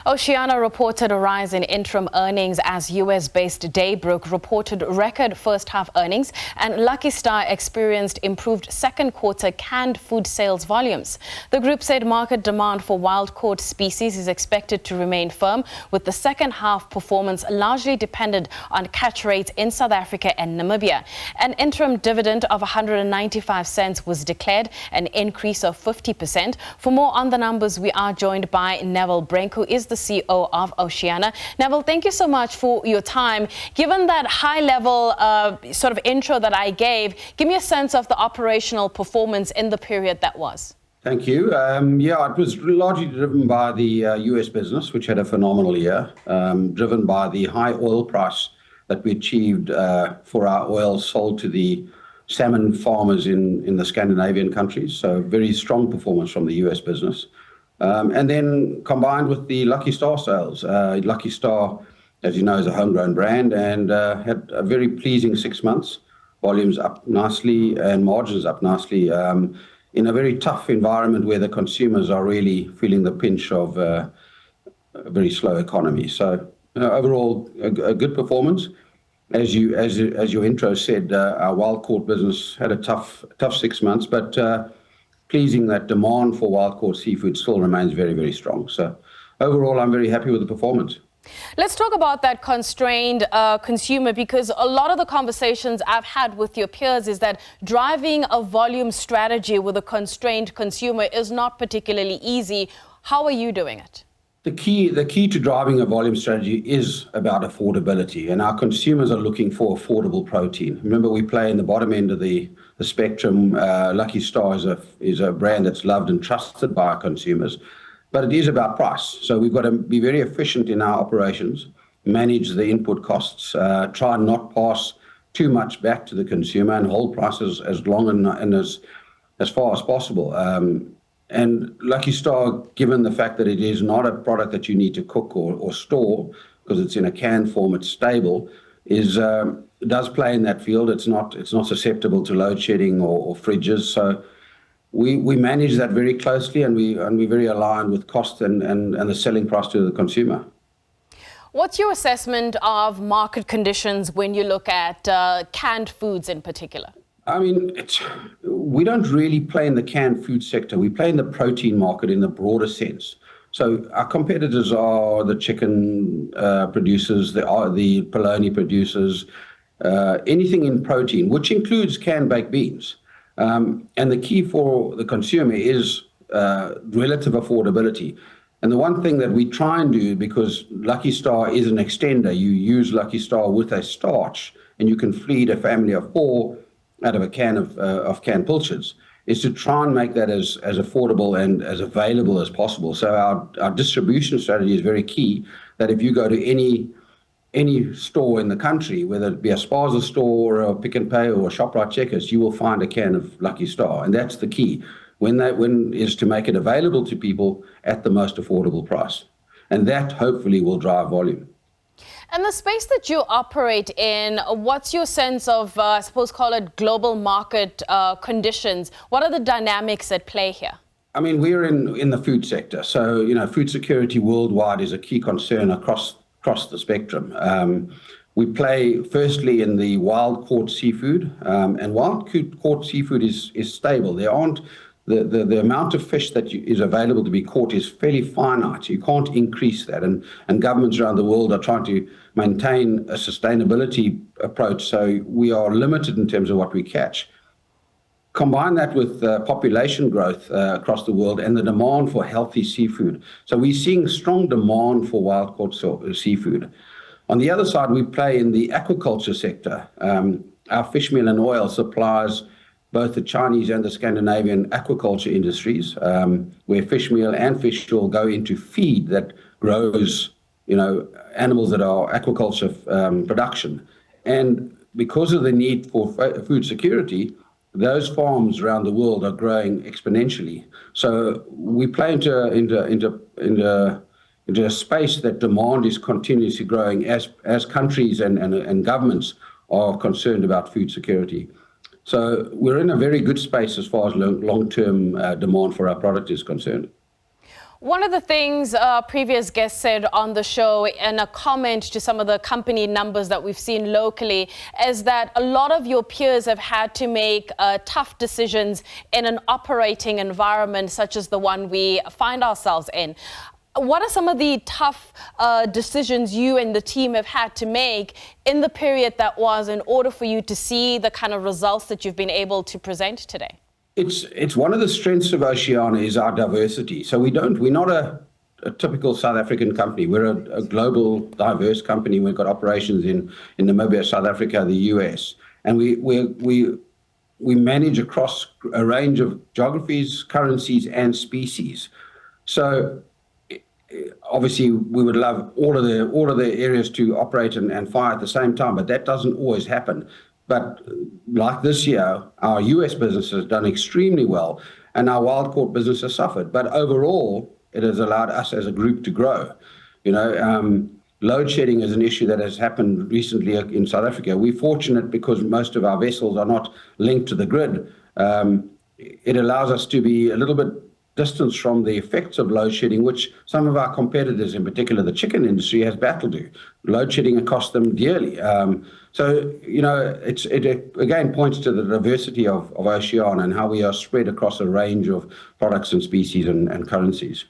Oceana reported a rise in interim earnings as US-based Daybrook reported record first-half earnings, and Lucky Star experienced improved second-quarter canned food sales volumes. The group said market demand for wild-caught species is expected to remain firm, with the second-half performance largely dependent on catch rates in South Africa and Namibia. An interim dividend of 195 cents was declared, an increase of 50%. For more on the numbers, we are joined by Neville Brink, who is the CEO of Oceana. Neville, thank you so much for your time. Given that high-level sort of intro that I gave, give me a sense of the operational performance in the period that was. Thank you. It was largely driven by the US business, which had a phenomenal year, driven by the high oil price that we achieved for our oil sold to the salmon farmers in the Scandinavian countries. So very strong performance from the US business. And then combined with the Lucky Star sales. Lucky Star, as you know, is a homegrown brand and had a very pleasing 6 months. Volumes up nicely and margins up nicely in a very tough environment where the consumers are really feeling the pinch of a very slow economy. So overall, a good performance. As your intro said, our wild-caught business had a tough 6 months, but pleasing that demand for wild-caught seafood still remains very, very strong. So overall, I'm very happy with the performance. Let's talk about that constrained consumer, because a lot of the conversations I've had with your peers is that driving a volume strategy with a constrained consumer is not particularly easy. How are you doing it? The key to driving a volume strategy is about affordability, and our consumers are looking for affordable protein. Remember, we play in the bottom end of the spectrum. Lucky Star is a brand that's loved and trusted by our consumers, but it is about price. So we've got to be very efficient in our operations, manage the input costs, try and not pass too much back to the consumer, and hold prices as long and as far as possible. And Lucky Star, given the fact that it is not a product that you need to cook or store, because it's in a canned form, it's stable, does play in that field. It's not susceptible to load shedding or fridges. So we manage that very closely, and we're very aligned with cost and the selling price to the consumer. What's your assessment of market conditions when you look at canned foods in particular? I mean, we don't really play in the canned food sector. We play in the protein market in the broader sense. So our competitors are the chicken producers, the polony producers, anything in protein, which includes canned baked beans. And the key for the consumer is relative affordability. And the one thing that we try and do, because Lucky Star is an extender, you use Lucky Star with a starch, and you can feed a family of 4 out of a can of canned pilchards, is to try and make that as affordable and as available as possible. So our distribution strategy is very key, that if you go to any store in the country, whether it be a Spaza store or a Pick n Pay or a ShopRite Checkers, you will find a can of Lucky Star. And that's the key, is to make it available to people at the most affordable price. And that hopefully will drive volume. And the space that you operate in, what's your sense of, I suppose, call it global market conditions? What are the dynamics at play here? I mean, we're in the food sector. So, food security worldwide is a key concern across the spectrum. We play firstly in the wild-caught seafood, and wild-caught seafood is stable. There aren't the amount of fish that is available to be caught is fairly finite. You can't increase that, and governments around the world are trying to maintain a sustainability approach, so we are limited in terms of what we catch. Combine that with population growth across the world and the demand for healthy seafood. So we're seeing strong demand for wild-caught seafood. On the other side, we play in the aquaculture sector. Our fish meal and oil supplies both the Chinese and the Scandinavian aquaculture industries, where fish meal and fish oil go into feed that grows, animals that are aquaculture production. And because of the need for food security, those farms around the world are growing exponentially. So we play into a space that demand is continuously growing as countries and governments are concerned about food security. So we're in a very good space as far as long-term demand for our product is concerned. One of the things previous guests said on the show in a comment to some of the company numbers that we've seen locally is that a lot of your peers have had to make tough decisions in an operating environment such as the one we find ourselves in. What are some of the tough decisions you and the team have had to make in the period that was in order for you to see the kind of results that you've been able to present today? It's one of the strengths of Oceana is our diversity. So we're not a typical South African company. We're a global, diverse company. We've got operations in Namibia, South Africa, the US, and we manage across a range of geographies, currencies, and species. So obviously, we would love all of the areas to operate and fire at the same time, but that doesn't always happen. But like this year, our US business has done extremely well, and our wild caught business has suffered. But overall, it has allowed us as a group to grow. Load shedding is an issue that has happened recently in South Africa. We're fortunate because most of our vessels are not linked to the grid. It allows us to be a little bit distance from the effects of load shedding, which some of our competitors, in particular the chicken industry, has battled to. Load shedding has cost them dearly. It again points to the diversity of Oceana and how we are spread across a range of products and species and currencies.